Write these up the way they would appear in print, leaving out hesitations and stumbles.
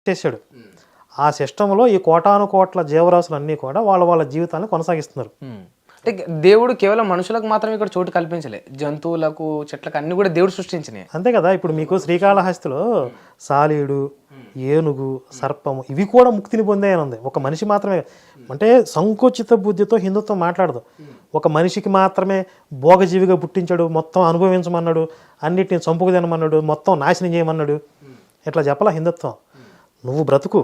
చేశాడు. ఆ సిస్టంలో ఈ కోటాను కోట్ల జీవరాశులు అన్నీ కూడా వాళ్ళ జీవితాన్ని కొనసాగిస్తున్నారు. అంటే దేవుడు కేవలం మనుషులకు మాత్రమే ఇక్కడ చోటు కల్పించలే, జంతువులకు చెట్లకు అన్ని కూడా దేవుడు సృష్టించినాయి. అంతే కదా. ఇప్పుడు మీకు శ్రీకాళహస్తిలో సాలీడు, ఏనుగు, సర్పము ఇవి కూడా ముక్తిని పొందాయని ఉంది. ఒక మనిషి మాత్రమే అంటే సంకుచిత బుద్ధితో హిందుత్వం మాట్లాడదు. ఒక మనిషికి మాత్రమే భోగజీవిగా పుట్టించాడు, మొత్తం అనుభవించమన్నాడు, అన్నిటిని చంపుకు తినమన్నాడు, మొత్తం నాశనం చేయమన్నాడు. ఇట్లా చెప్పాల హిందుత్వం. నువ్వు బ్రతుకు,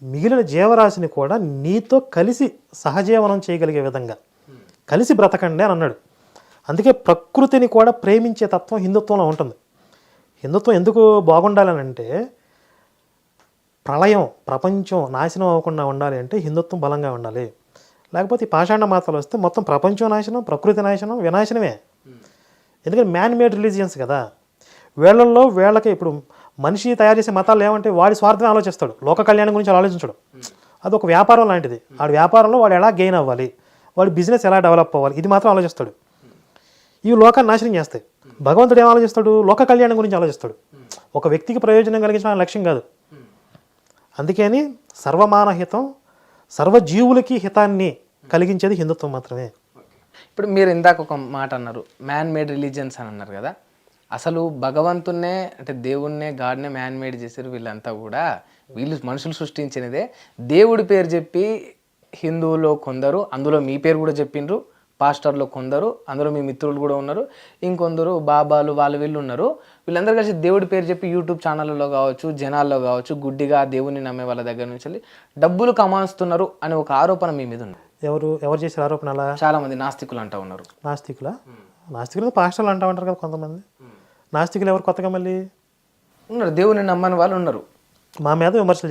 మిగిలిన జీవరాశిని కూడా నీతో కలిసి సహజీవనం చేయగలిగే విధంగా కలిసి బ్రతకండి అని అన్నాడు. అందుకే ప్రకృతిని కూడా ప్రేమించే తత్వం హిందుత్వంలో ఉంటుంది. హిందుత్వం ఎందుకు బాగుండాలని అంటే, ప్రళయం ప్రపంచం నాశనం అవ్వకుండా ఉండాలి అంటే హిందుత్వం బలంగా ఉండాలి. లేకపోతే ఈ పాషాండ మాతలు వస్తే మొత్తం ప్రపంచం నాశనం, ప్రకృతి నాశనం, వినాశనమే. ఎందుకంటే మ్యాన్ మేడ్ రిలీజియన్స్ కదా. వీళ్ళకి ఇప్పుడు మనిషి తయారు చేసే మతాలు ఏమంటే వాడి స్వార్థమే ఆలోచిస్తాడు, లోక కళ్యాణం గురించి ఆలోచించడు. అది ఒక వ్యాపారం లాంటిది. వాడి వ్యాపారంలో వాడు ఎలా గెయిన్ అవ్వాలి, వాడి బిజినెస్ ఎలా డెవలప్ అవ్వాలి, ఇది మాత్రం ఆలోచిస్తాడు. ఇవి లోకాన్ని నాశనం చేస్తాయి. భగవంతుడు ఏం ఆలోచిస్తాడు? లోక కళ్యాణం గురించి ఆలోచిస్తాడు. ఒక వ్యక్తికి ప్రయోజనం కలిగించడం లక్ష్యం కాదు. అందుకని సర్వమానహితం, సర్వజీవులకి హితాన్ని కలిగించేది హిందుత్వం మాత్రమే. ఇప్పుడు మీరు ఇందాక ఒక మాట అన్నారు, మ్యాన్ మేడ్ రిలీజియన్స్ అని అన్నారు కదా. అసలు భగవంతున్నే అంటే దేవుణ్ణే గాడ్నే మ్యాన్ మేడ్ చేశారు వీళ్ళంతా కూడా. వీళ్ళు మనుషులు సృష్టించినదే. దేవుడి పేరు చెప్పి హిందువులో కొందరు, అందులో మీ పేరు కూడా చెప్పిండ్రు, పాస్టర్లో కొందరు, అందులో మీ మిత్రులు కూడా ఉన్నారు, ఇంకొందరు బాబాలు వాళ్ళు వీళ్ళు ఉన్నారు. వీళ్ళందరూ కలిసి దేవుడి పేరు చెప్పి యూట్యూబ్ ఛానళ్ళలో కావచ్చు, జనాల్లో కావచ్చు, గుడ్డిగా దేవుడిని నమ్మే వాళ్ళ దగ్గర నుంచి డబ్బులు కమాస్తున్నారు అనే ఒక ఆరోపణ మీ మీద ఉంది. ఎవరు చేసే ఆరోపణ? అలా చాలా మంది నాస్తికులు అంటూ ఉన్నారు. నాస్తికులు పాస్టర్లు అంటూ ఉంటారు కదా కొంతమంది. నాస్తికులు ఎవరు కొత్తగా మళ్ళీ ఉన్నారు, దేవుని నమ్మని వాళ్ళు ఉన్నారు, మా మీద విమర్శలు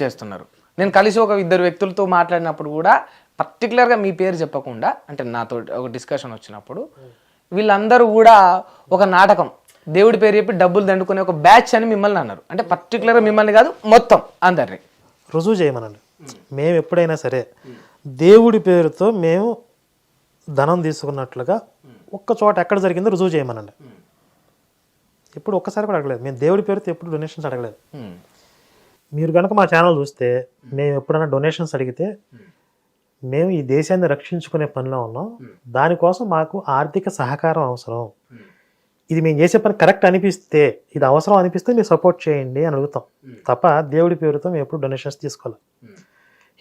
చేస్తున్నారు. నేను కలిసి ఒక ఇద్దరు వ్యక్తులతో మాట్లాడినప్పుడు కూడా పర్టికులర్గా మీ పేరు చెప్పకుండా, అంటే నాతో ఒక డిస్కషన్ వచ్చినప్పుడు వీళ్ళందరూ కూడా ఒక నాటకం, దేవుడి పేరు చెప్పి డబ్బులు దండుకునే ఒక బ్యాచ్ అని మిమ్మల్ని అన్నారు. అంటే పర్టికులర్గా మిమ్మల్ని కాదు, మొత్తం అందరినీ రుజువు చేయమనండి. మేము ఎప్పుడైనా సరే దేవుడి పేరుతో మేము ధనం తీసుకున్నట్లుగా ఒక్క చోట ఎక్కడ జరిగిందో రుజువు చేయమనండి. ఎప్పుడు ఒక్కసారి కూడా అడగలేదు. మేము దేవుడి పేరుతో ఎప్పుడు డొనేషన్స్ అడగలేదు. మీరు కనుక మా ఛానల్ చూస్తే మేము ఎప్పుడైనా డొనేషన్స్ అడిగితే మేము ఈ దేశాన్ని రక్షించుకునే పనిలో ఉన్నాం, దానికోసం మాకు ఆర్థిక సహకారం అవసరం, ఇది మేము చేసే పని కరెక్ట్ అనిపిస్తే, ఇది అవసరం అనిపిస్తే మీరు సపోర్ట్ చేయండి అని అడుగుతాం తప్ప దేవుడి పేరుతో మేము ఎప్పుడు డొనేషన్స్ తీసుకోవాలి.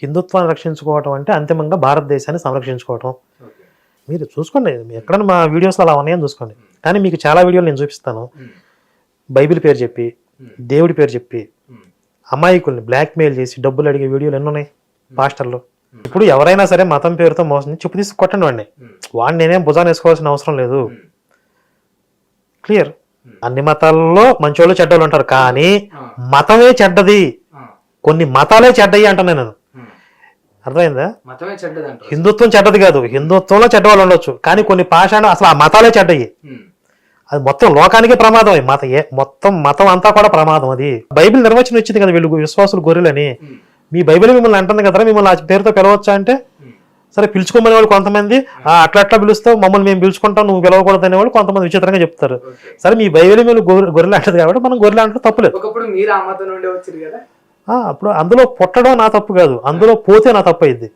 హిందుత్వాన్ని రక్షించుకోవటం అంటే అంతిమంగా భారతదేశాన్ని సంరక్షించుకోవటం. మీరు చూసుకోండి, ఎక్కడైనా మా వీడియోస్లో అలా ఉన్నాయని చూసుకోండి. కానీ మీకు చాలా వీడియోలు నేను చూపిస్తాను, బైబిల్ పేరు చెప్పి దేవుడి పేరు చెప్పి అమాయకుల్ని బ్లాక్మెయిల్ చేసి డబ్బులు అడిగే వీడియోలు ఎన్ని ఉన్నాయి పాస్టర్లు. ఇప్పుడు ఎవరైనా సరే మతం పేరుతో మోసం చెప్పు తీసి కొట్టండి వాడిని నేనేం భుజాన్ని వేసుకోవాల్సిన అవసరం లేదు. క్లియర్. అన్ని మతాల్లో మంచోళ్ళు చెడ్డోళ్ళు ఉంటారు, కానీ మతమే చెడ్డది, కొన్ని మతాలే చెడ్డయి అంటాను నేను. అర్థమైందా? హిందుత్వం చెడ్డది కాదు, హిందుత్వంలో చెడ్డవాళ్ళు ఉండొచ్చు, కానీ కొన్ని పాషాణ అసలు ఆ మతాలే చెడ్డయి. అది మొత్తం లోకానికే ప్రమాదం. మొత్తం మతం అంతా కూడా ప్రమాదం. అది బైబిల్ నిర్వచనం ఇచ్చింది కదా, వీళ్ళు విశ్వాసులు గొర్రెలని. మీ బైబిల్ మిమ్మల్ని అంటుంది కదా, మిమ్మల్ని ఆ పేరుతో పిలవచ్చా అంటే, సరే పిలుచుకోమనే వాళ్ళు కొంతమంది, అట్లా పిలుస్తావు, మమ్మల్ని మేము పిలుచుకుంటాం, నువ్వు పిలవకూడదు అనేవాళ్ళు కొంతమంది విచిత్రంగా చెప్తారు. సరే మీ బైబిల్ మీరు గొర్రెలు అంటది కాబట్టి మనం గొర్రెలు అంటే తప్పులేదు. అప్పుడు అందులో పుట్టడం నా తప్పు కాదు, అందులో పోతే నా తప్పు అయింది.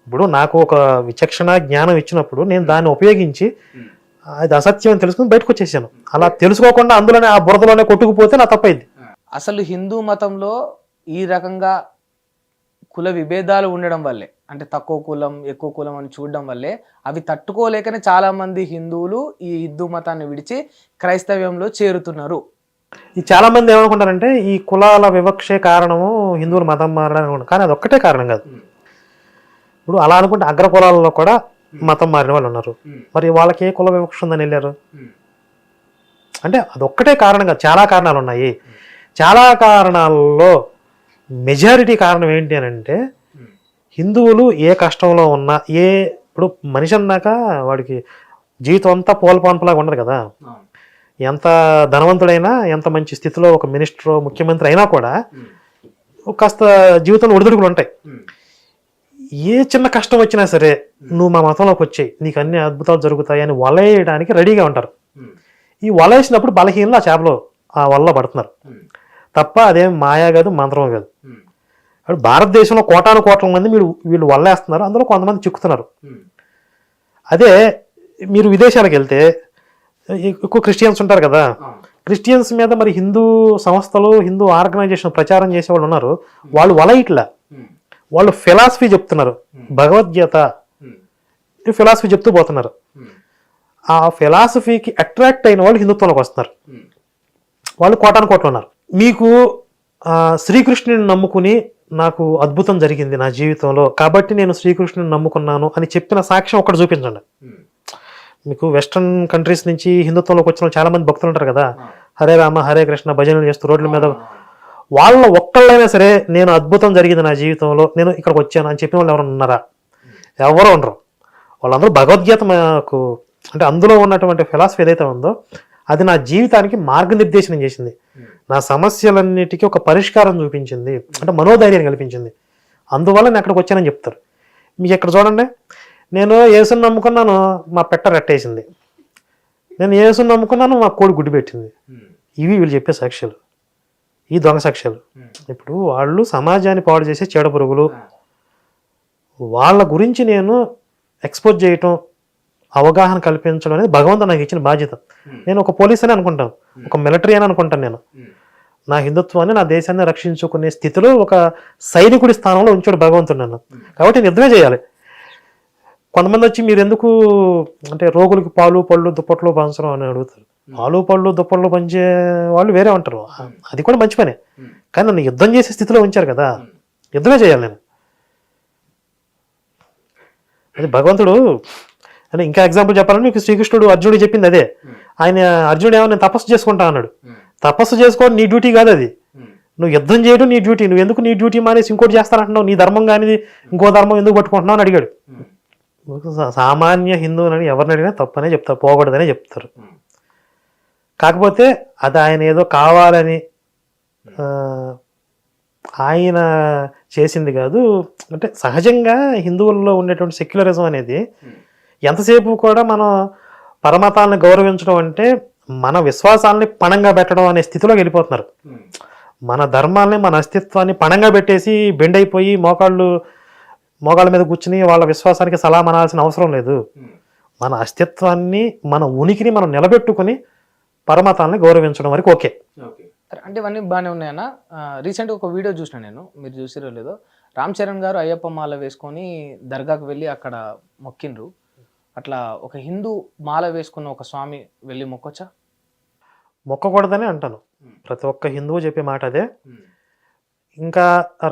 ఇప్పుడు నాకు ఒక విచక్షణ జ్ఞానం ఇచ్చినప్పుడు నేను దాన్ని ఉపయోగించి అది అసత్యం అని తెలుసుకుని బయటకు వచ్చేసాను. అలా తెలుసుకోకుండా అందులోనే ఆ బురదలోనే కొట్టుకుపోతే నా తప్పైంది. అసలు హిందూ మతంలో ఈ రకంగా కుల విభేదాలు ఉండడం వల్లే, అంటే తక్కువ కులం ఎక్కువ కులం అని చూడడం వల్లే అవి తట్టుకోలేకనే చాలా మంది హిందువులు ఈ హిందూ మతాన్ని విడిచి క్రైస్తవ్యంలో చేరుతున్నారు. ఈ చాలా మంది ఏమనుకుంటారంటే ఈ కులాల వివక్షే కారణము హిందువులు మతం మారడానికి, కానీ అది ఒక్కటే కారణం కాదు. ఇప్పుడు అలా అనుకుంటే అగ్ర కులాలలో కూడా మతం మారిన వాళ్ళు ఉన్నారు. మరి వాళ్ళకి ఏ కుల వివక్ష ఉందని వెళ్ళారు అంటే అదొక్కటే కారణం కాదు, చాలా కారణాలు ఉన్నాయి. చాలా కారణాలలో మెజారిటీ కారణం ఏంటి అని అంటే, హిందువులు ఏ కష్టంలో ఉన్నా, ఇప్పుడు మనిషి అన్నాక వాడికి జీవితం అంతా పోల్పాన్పులాగా ఉండదు కదా. ఎంత ధనవంతుడైనా, ఎంత మంచి స్థితిలో ఒక మినిస్టర్ ముఖ్యమంత్రి అయినా కూడా కాస్త జీవితంలో ఒడిదుడుకులు ఉంటాయి. ఏ చిన్న కష్టం వచ్చినా సరే నువ్వు మా మతంలోకి వచ్చాయి, నీకు అన్ని అద్భుతాలు జరుగుతాయి అని వలయడానికి రెడీగా ఉంటారు. ఈ వలేసినప్పుడు బలహీనలు ఆ చేపలో ఆ వల్ల పడుతున్నారు తప్ప అదేం మాయా కాదు, మంత్రం కాదు. ఇప్పుడు భారతదేశంలో కోటాను కోట్ల మంది వీళ్ళు వల్లేస్తున్నారు, అందులో కొంతమంది చిక్కుతున్నారు. అదే మీరు విదేశాలకు వెళ్తే ఎక్కువ క్రిస్టియన్స్ ఉంటారు కదా, క్రిస్టియన్స్ మీద మరి హిందూ సంస్థలు, హిందూ ఆర్గనైజేషన్ ప్రచారం చేసే వాళ్ళు ఉన్నారు, వాళ్ళు వలయిట్లా, వాళ్ళు ఫిలాసఫీ చెప్తున్నారు, భగవద్గీత ఫిలాసఫీ చెప్తూ పోతున్నారు. ఆ ఫిలాసఫీకి అట్రాక్ట్ అయిన వాళ్ళు హిందుత్వంలోకి వస్తున్నారు, వాళ్ళు కోటాను కోట్లు ఉన్నారు. మీకు శ్రీకృష్ణుని నమ్ముకుని నాకు అద్భుతం జరిగింది నా జీవితంలో కాబట్టి నేను శ్రీకృష్ణుని నమ్ముకున్నాను అని చెప్పిన సాక్ష్యం ఒకటి చూపించండి. మీకు వెస్ట్రన్ కంట్రీస్ నుంచి హిందుత్వంలోకి వచ్చిన చాలా మంది భక్తులు ఉంటారు కదా, హరే రామ హరే కృష్ణ భజనలు చేస్తూ రోడ్ల మీద, వాళ్ళ ఒక్కళ్ళైనా సరే నేను అద్భుతం జరిగింది నా జీవితంలో, నేను ఇక్కడికి వచ్చాను అని చెప్పిన వాళ్ళు ఎవరైనా ఉన్నారా? ఎవరో ఉండరు. వాళ్ళందరూ భగవద్గీత మాకు అంటే అందులో ఉన్నటువంటి ఫిలాసఫీ ఏదైతే ఉందో అది నా జీవితానికి మార్గనిర్దేశనం చేసింది, నా సమస్యలన్నిటికీ ఒక పరిష్కారం చూపించింది, అంటే మనోధైర్యాన్ని కల్పించింది, అందువల్ల నేను అక్కడికి వచ్చానని చెప్తారు. మీకు ఇక్కడ చూడండి, నేను యేసుని నమ్ముకున్నాను మా పెట్ట రెట్టేసింది, నేను యేసుని నమ్ముకున్నాను మా కోడి గుడ్డి పెట్టింది. ఇవి వీళ్ళు చెప్పే సాక్ష్యాలు, ఈ దొంగ సాక్ష్యాలు. ఇప్పుడు వాళ్ళు సమాజాన్ని పాడు చేసే చెడ పురుగులు, వాళ్ళ గురించి నేను ఎక్స్పోజ్ చేయటం, అవగాహన కల్పించడం అనేది భగవంతుడు నాకు ఇచ్చిన బాధ్యత. నేను ఒక పోలీస్ అని అనుకుంటాను, ఒక మిలిటరీ అని అనుకుంటాను. నేను నా హిందుత్వాన్ని, నా దేశాన్ని రక్షించుకునే స్థితిలో ఒక సైనికుడి స్థానంలో ఉంచాడు భగవంతుడు నన్ను, కాబట్టి నేను యుద్ధమే చేయాలి. కొంతమంది వచ్చి మీరు ఎందుకు అంటే రోగులకి పాలు పళ్ళు దుప్పట్లు పంచడం అని అడుగుతారు. పాలు పళ్ళు దుప్పట్లు పంచే వాళ్ళు వేరే ఉంటారు, అది కూడా మంచి పనే, కానీ నన్ను యుద్ధం చేసే స్థితిలో ఉంచారు కదా, యుద్ధమే చేయాలి నేను. అది భగవంతుడు అంటే ఇంకా ఎగ్జాంపుల్ చెప్పాలంటే మీకు శ్రీకృష్ణుడు అర్జునుడు చెప్పింది అదే. ఆయన అర్జునుడు ఏమో నేను తపస్సు చేసుకుంటా అన్నాడు, తపస్సు చేసుకోవడం నీ డ్యూటీ కాదు, అది నువ్వు యుద్ధం చేయడం నీ డ్యూటీ, నువ్వు ఎందుకు నీ డ్యూటీ మానేసి ఇంకోటి చేస్తానంటున్నావు, నీ ధర్మం కానీ ఇంకో ధర్మం ఎందుకు పట్టుకుంటున్నావు అని అడిగాడు. సామాన్య హిందువులని ఎవరిని అడిగినా తప్పనే చెప్తారు, పోకూడదనే చెప్తారు. కాకపోతే అది ఆయన ఏదో కావాలని ఆయన చేసింది కాదు. అంటే సహజంగా హిందువుల్లో ఉండేటువంటి సెక్యులరిజం అనేది ఎంతసేపు కూడా మనం పరమతాలను గౌరవించడం అంటే మన విశ్వాసాలని పణంగా పెట్టడం అనే స్థితిలోకి వెళ్ళిపోతున్నారు. మన ధర్మాలని, మన అస్తిత్వాన్ని పణంగా పెట్టేసి బెండ్ అయిపోయి మోకాళ్ళ మీద కూర్చుని వాళ్ళ విశ్వాసానికి సలాం అనాల్సిన అవసరం లేదు. మన అస్తిత్వాన్ని, మన ఉనికిని మనం నిలబెట్టుకుని పరమతాలని గౌరవించడం వరకు ఓకే. అంటే ఇవన్నీ బాగానే ఉన్నాయన్న. రీసెంట్గా ఒక వీడియో చూసిన నేను, మీరు చూసిరో లేదో, రామ్ చరణ్ గారు అయ్యప్ప మాల వేసుకొని దర్గాకు వెళ్ళి అక్కడ మొక్కిండ్రు. అట్లా ఒక హిందూ మాల వేసుకున్న ఒక స్వామి వెళ్ళి మొక్కొచ్చా? మొక్కకూడదని అంటాను, ప్రతి ఒక్క హిందువు చెప్పే మాట అదే. ఇంకా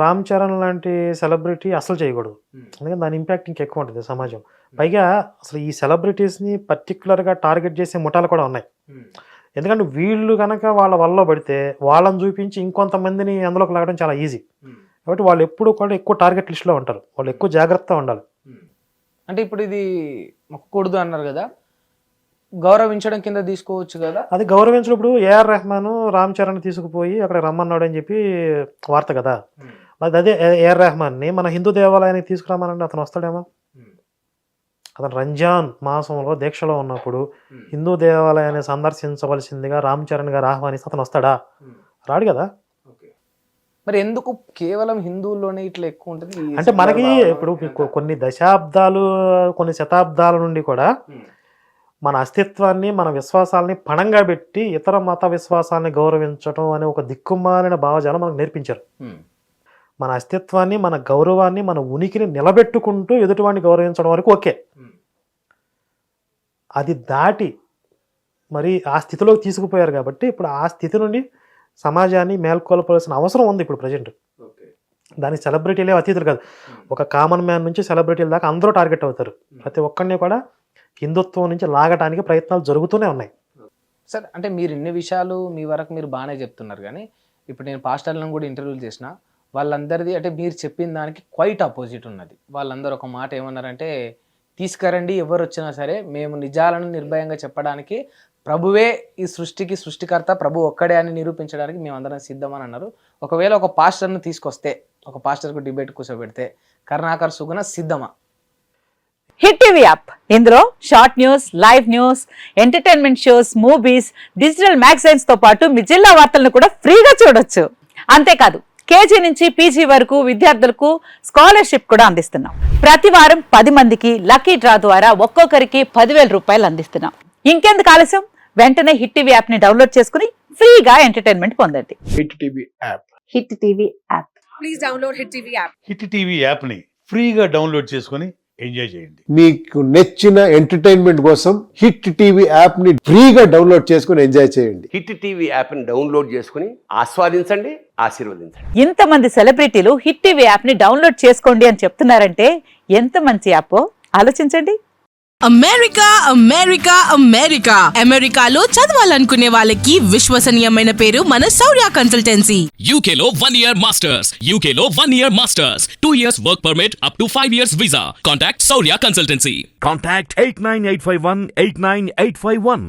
రామ్ చరణ్ లాంటి సెలబ్రిటీ అసలు చేయకూడదు, ఎందుకంటే దాని ఇంపాక్ట్ ఇంకెక్కువ ఉంటుంది సమాజం. పైగా అసలు ఈ సెలబ్రిటీస్ని పర్టికులర్గా టార్గెట్ చేసే ముఠాలు కూడా ఉన్నాయి. ఎందుకంటే వీళ్ళు కనుక వాళ్ళ వల్ల పడితే వాళ్ళని చూపించి ఇంకొంతమందిని అందులోకి లాగడం చాలా ఈజీ. కాబట్టి వాళ్ళు ఎప్పుడు కూడా ఎక్కువ టార్గెట్ లిస్ట్లో ఉంటారు, వాళ్ళు ఎక్కువ జాగ్రత్తగా ఉండాలి. అంటే ఇప్పుడు ఇది మొక్కకూడదు అన్నారు కదా, గౌరవించడం కింద తీసుకోవచ్చు కదా? అది గౌరవించినప్పుడు ఏఆర్ రెహమాన్ రామ్ చరణ్ తీసుకుపోయి అక్కడ రమ్మన్నాడు అని చెప్పి వార్త కదా. అదే ఏఆర్ రెహమాన్ని మన హిందూ దేవాలయానికి తీసుకురామనండి, అతను వస్తాడేమో? అతను రంజాన్ మాసంలో దీక్షలో ఉన్నప్పుడు హిందూ దేవాలయాన్ని సందర్శించవలసిందిగా రామ్ చరణ్ గారు ఆహ్వానిస్తే అతను వస్తాడా? రాడు కదా. మరి ఎందుకు కేవలం హిందువుల్లోనే ఇట్లా ఎక్కువ ఉంటుంది? అంటే మనకి ఇప్పుడు కొన్ని దశాబ్దాలు, కొన్ని శతాబ్దాల నుండి కూడా మన అస్తిత్వాన్ని, మన విశ్వాసాలని పణంగా పెట్టి ఇతర మత విశ్వాసాలని గౌరవించడం అనే ఒక దిక్కుమాలిన భావజాలం మనకు నేర్పించారు. మన అస్తిత్వాన్ని, మన గౌరవాన్ని, మన ఉనికిని నిలబెట్టుకుంటూ ఎదుటివాడిని గౌరవించడం వరకు ఓకే. అది దాటి మరి ఆ స్థితిలోకి తీసుకుపోయారు కాబట్టి ఇప్పుడు ఆ స్థితి నుండి సమాజాన్ని మేల్కొల్పాల్సిన అవసరం ఉంది ఇప్పుడు ప్రజెంట్. దానికి సెలబ్రిటీలే అతీతులు కాదు, ఒక కామన్ మ్యాన్ నుంచి సెలబ్రిటీల దాకా అందరూ టార్గెట్ అవుతారు. ప్రతి ఒక్కరిని కూడా హిందుత్వం నుంచి లాగడానికి ప్రయత్నాలు జరుగుతూనే ఉన్నాయి. సార్, అంటే మీరు ఇన్ని విషయాలు మీ వరకు మీరు బాగానే చెప్తున్నారు, కానీ ఇప్పుడు నేను పాస్టర్లను కూడా ఇంటర్వ్యూలు చేసిన వాళ్ళందరిది అంటే మీరు చెప్పిన దానికి క్వైట్ ఆపోజిట్ ఉన్నది. వాళ్ళందరూ ఒక మాట ఏమన్నారంటే, తీసుకురండి ఎవరు వచ్చినా సరే, మేము నిజాలను నిర్భయంగా చెప్పడానికి ప్రభువే ఈ సృష్టికి సృష్టికర్త, ప్రభు ఒక్కడే అని నిరూపించడానికి మేమందరం సిద్ధమని అన్నారు. ఒకవేళ ఒక పాస్టర్ను తీసుకొస్తే, ఒక పాస్టర్కు డిబేట్ కూర్చోబెడితే కరుణాకర్ సుగుణ సిద్ధమా? హిట్ టీవీ యాప్ ఇందులో short news, live news, entertainment shows, movies, digital magazines తో పాటు మీ జిల్లా వార్తలను కూడా ఫ్రీగా చూడొచ్చు. అంతేకాదు కేజీ నుంచి పీజీ వరకు విద్యార్థులకు స్కాలర్షిప్ కూడా అందిస్తున్నాం. ప్రతి వారం 10 మందికి లక్కీ డ్రా ద్వారా ఒక్కొక్కరికి 10,000 రూపాయలు అందిస్తున్నాం. ఇంకెందుకు ఆలస్యం, వెంటనే హిట్ టీవీ యాప్ ని డౌన్లోడ్ చేసుకుని ఫ్రీగా ఎంటర్టైన్మెంట్ పొందండి. Hit TV app. Hit TV app. Please download Hit TV app. Hit TV యాప్ని ఫ్రీగా డౌన్లోడ్ చేసుకొని ఎంజాయ్ చేయండి. మీకు నచ్చిన ఎంటర్టైన్మెంట్ కోసం హిట్ టీవీ యాప్ ని ఫ్రీగా డౌన్లోడ్ చేసుకుని ఎంజాయ్ చేయండి. హిట్ టీవీ యాప్ని డౌన్లోడ్ చేసుకుని ఆస్వాదించండి, ఆశీర్వదించండి. ఇంతమంది సెలబ్రిటీలు హిట్ టీవీ యాప్ ని డౌన్లోడ్ చేసుకోండి అని చెప్తున్నారంటే ఎంత మంచి యాప్ ఆలోచించండి. అమెరికా అమెరికా అమెరికా అమెరికాలో చదవాలనుకునే వాళ్ళకి విశ్వసనీయమైన పేరు మన శౌర్య కన్సల్టెన్సీ. UK లో 1 year masters. UK లో 1 year masters. 2 years work permit up to 5 years visa. Contact Saurya Consultancy. Contact 89851 89851.